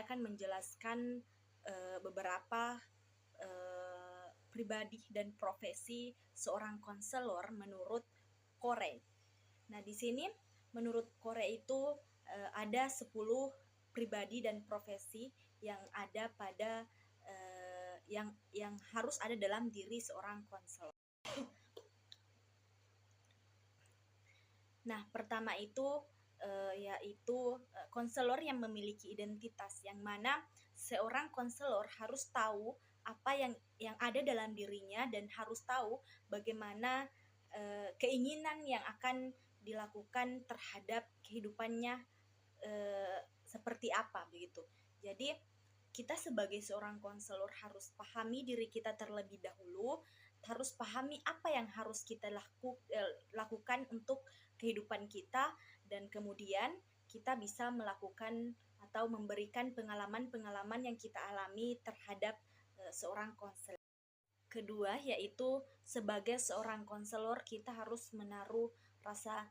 akan menjelaskan beberapa pribadi dan profesi seorang konselor menurut Kore. Nah, di sini menurut Kore itu ada 10 pribadi dan profesi yang ada pada yang harus ada dalam diri seorang konselor. Nah, pertama itu yaitu konselor yang memiliki identitas, yang mana seorang konselor harus tahu apa yang ada dalam dirinya dan harus tahu bagaimana keinginan yang akan dilakukan terhadap kehidupannya seperti apa begitu. Jadi kita sebagai seorang konselor harus pahami diri kita terlebih dahulu, harus pahami apa yang harus kita lakukan untuk kehidupan kita, dan kemudian kita bisa melakukan atau memberikan pengalaman-pengalaman yang kita alami terhadap seorang konselor. Kedua, yaitu sebagai seorang konselor kita harus menaruh rasa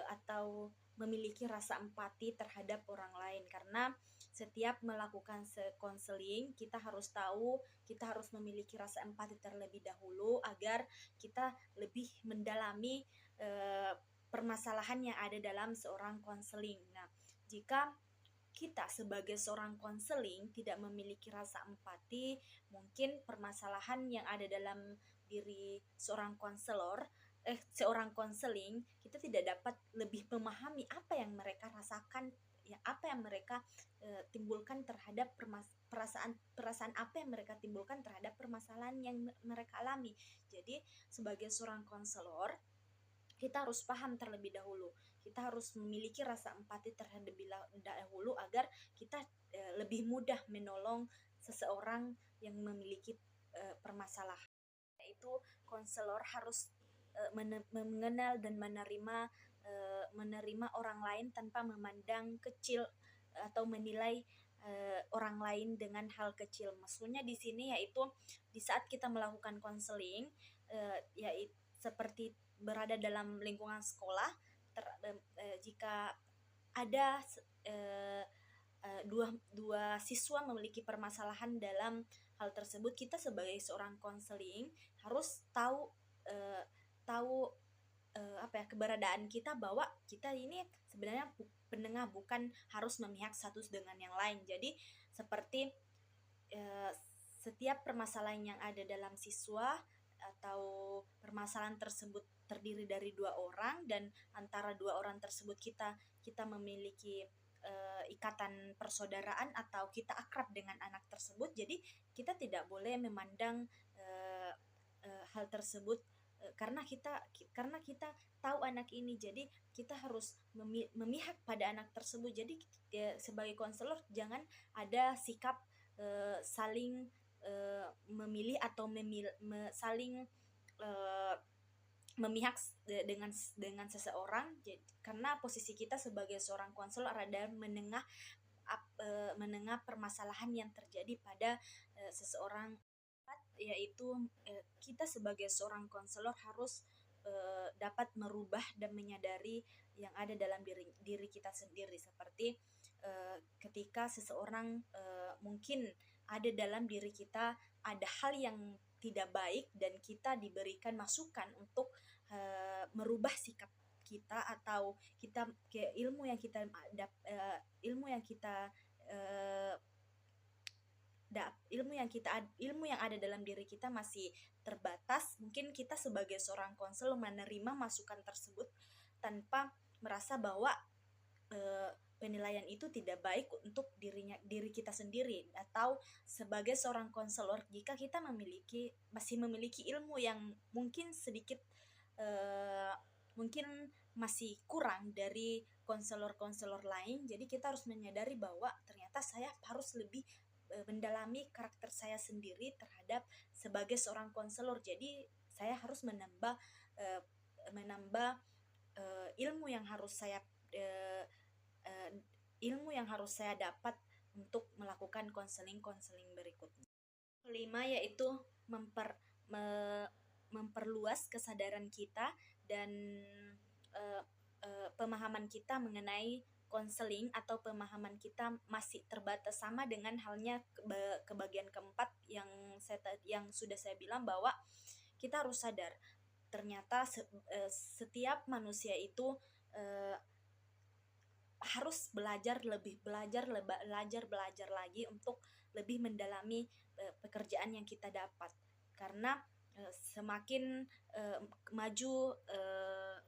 atau memiliki rasa empati terhadap orang lain, karena setiap melakukan konseling kita harus tahu, kita harus memiliki rasa empati terlebih dahulu agar kita lebih mendalami permasalahan yang ada dalam seorang konseling. Nah, jika kita sebagai seorang konseling tidak memiliki rasa empati, mungkin permasalahan yang ada dalam diri seorang konseling, kita tidak dapat lebih memahami apa yang mereka rasakan, ya, apa yang mereka timbulkan terhadap perasaan apa yang mereka timbulkan terhadap permasalahan yang mereka alami. Jadi sebagai seorang konselor kita harus paham terlebih dahulu, kita harus memiliki rasa empati terlebih dahulu agar kita lebih mudah menolong seseorang yang memiliki permasalahan. Yaitu konselor harus mengenal dan menerima orang lain tanpa memandang kecil atau menilai orang lain dengan hal kecil. Maksudnya di sini yaitu di saat kita melakukan konseling, yaitu seperti berada dalam lingkungan sekolah, jika ada dua siswa memiliki permasalahan dalam hal tersebut, kita sebagai seorang konseling harus tahu keberadaan kita, bahwa kita ini sebenarnya penengah, bukan harus memihak satu dengan yang lain. Jadi seperti setiap permasalahan yang ada dalam siswa atau permasalahan tersebut terdiri dari 2 orang, dan antara 2 orang tersebut kita memiliki ikatan persaudaraan atau kita akrab dengan anak tersebut. Jadi kita tidak boleh memandang hal tersebut karena kita tahu anak ini, jadi kita harus memihak pada anak tersebut. Jadi sebagai konselor jangan ada sikap saling memilih atau saling memihak dengan seseorang, karena posisi kita sebagai seorang konselor adalah menengah permasalahan yang terjadi pada seseorang, yaitu kita sebagai seorang konselor harus dapat merubah dan menyadari yang ada dalam diri kita sendiri. Seperti ketika seseorang mungkin ada dalam diri kita ada hal yang tidak baik, dan kita diberikan masukan untuk merubah sikap kita, atau ilmu yang ada dalam diri kita masih terbatas. Mungkin kita sebagai seorang konselor menerima masukan tersebut tanpa merasa bahwa penilaian itu tidak baik untuk diri kita sendiri. Atau sebagai seorang konselor, jika kita masih memiliki ilmu yang mungkin sedikit mungkin masih kurang dari konselor-konselor lain, jadi kita harus menyadari bahwa ternyata saya harus lebih mendalami karakter saya sendiri terhadap sebagai seorang konselor. Jadi saya harus menambah ilmu yang harus saya dapat untuk melakukan konseling berikutnya. Kelima, yaitu memperluas kesadaran kita dan pemahaman kita mengenai konseling atau pemahaman kita masih terbatas, sama dengan halnya ke bagian keempat yang sudah saya bilang, bahwa kita harus sadar ternyata setiap manusia itu eh, harus belajar lagi untuk lebih mendalami pekerjaan yang kita dapat, karena semakin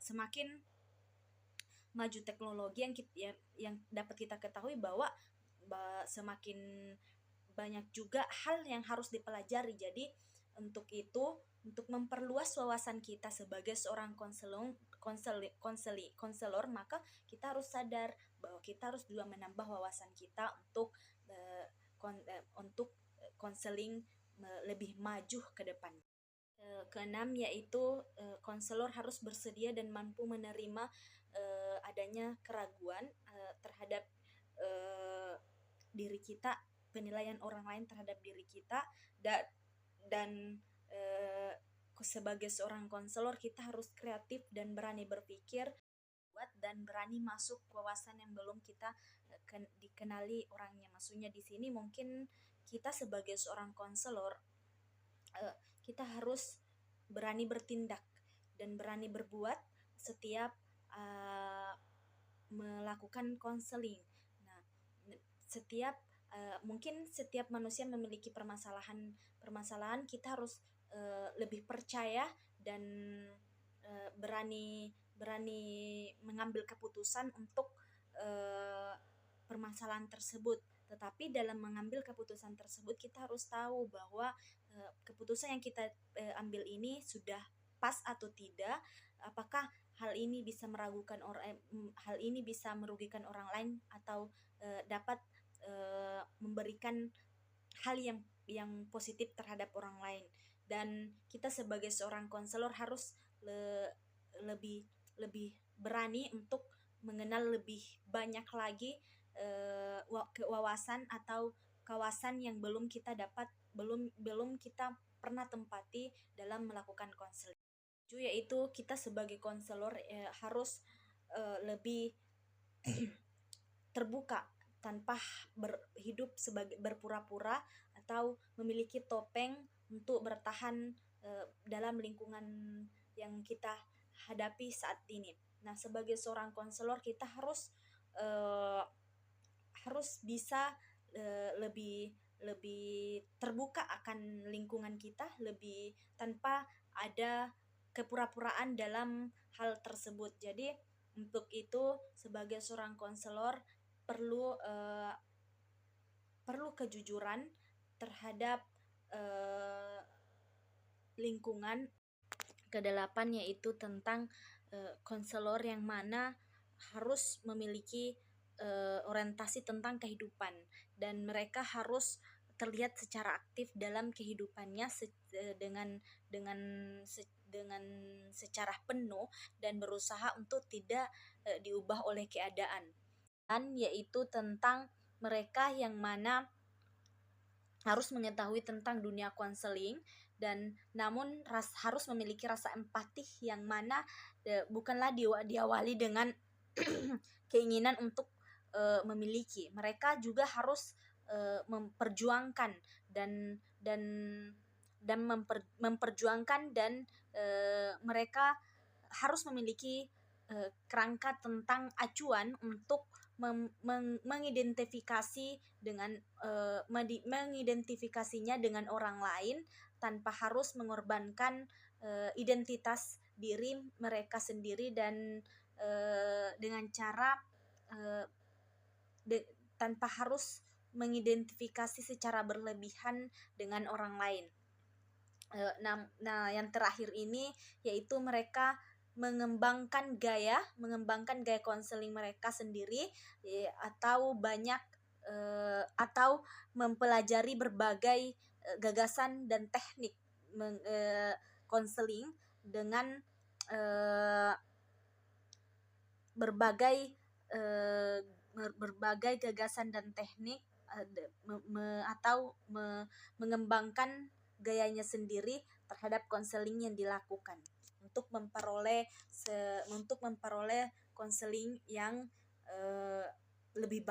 semakin maju teknologi yang dapat kita ketahui bahwa semakin banyak juga hal yang harus dipelajari. Jadi untuk memperluas wawasan kita sebagai seorang konselor, maka kita harus sadar bahwa kita harus juga menambah wawasan kita untuk konseling lebih maju ke depan. Keenam yaitu konselor harus bersedia dan mampu menerima adanya keraguan terhadap diri kita, penilaian orang lain terhadap diri kita, dan sebagai seorang konselor kita harus kreatif dan berani berpikir dan berani masuk wawasan yang belum kita dikenali orangnya. Maksudnya di sini mungkin kita sebagai seorang konselor kita harus berani bertindak dan berani berbuat setiap melakukan konseling. Nah, mungkin setiap manusia memiliki permasalahan, kita harus lebih percaya dan berani mengambil keputusan untuk permasalahan tersebut. Tetapi dalam mengambil keputusan tersebut kita harus tahu bahwa keputusan yang kita ambil ini sudah pas atau tidak, apakah hal ini bisa merugikan orang lain atau dapat memberikan hal yang positif terhadap orang lain. Dan kita sebagai seorang konselor harus lebih berani untuk mengenal lebih banyak lagi wawasan atau kawasan yang belum kita kita pernah tempati dalam melakukan konseling. Yaitu kita sebagai konselor harus lebih terbuka tanpa hidup sebagai berpura-pura atau memiliki topeng untuk bertahan dalam lingkungan yang kita hadapi saat ini. Nah, sebagai seorang konselor kita harus bisa lebih terbuka akan lingkungan kita, lebih tanpa ada kepura-puraan dalam hal tersebut. Jadi untuk itu sebagai seorang konselor perlu kejujuran terhadap lingkungan. Kedelapan yaitu tentang konselor yang mana harus memiliki orientasi tentang kehidupan, dan mereka harus terlihat secara aktif dalam kehidupannya dengan secara penuh dan berusaha untuk tidak diubah oleh keadaan. Dan yaitu tentang mereka yang mana harus mengetahui tentang dunia konseling, dan namun harus memiliki rasa empati yang mana bukanlah diawali dengan keinginan untuk memiliki. Mereka juga harus memperjuangkan memperjuangkan dan mereka harus memiliki kerangka tentang acuan untuk mengidentifikasinya dengan orang lain tanpa harus mengorbankan identitas diri mereka sendiri, dan dengan cara tanpa harus mengidentifikasi secara berlebihan dengan orang lain. Nah, yang terakhir ini yaitu mereka mengembangkan gaya konseling mereka sendiri, atau mempelajari berbagai gagasan dan teknik konseling dengan berbagai gagasan dan teknik atau mengembangkan gayanya sendiri terhadap konseling yang dilakukan untuk memperoleh konseling yang eh, lebih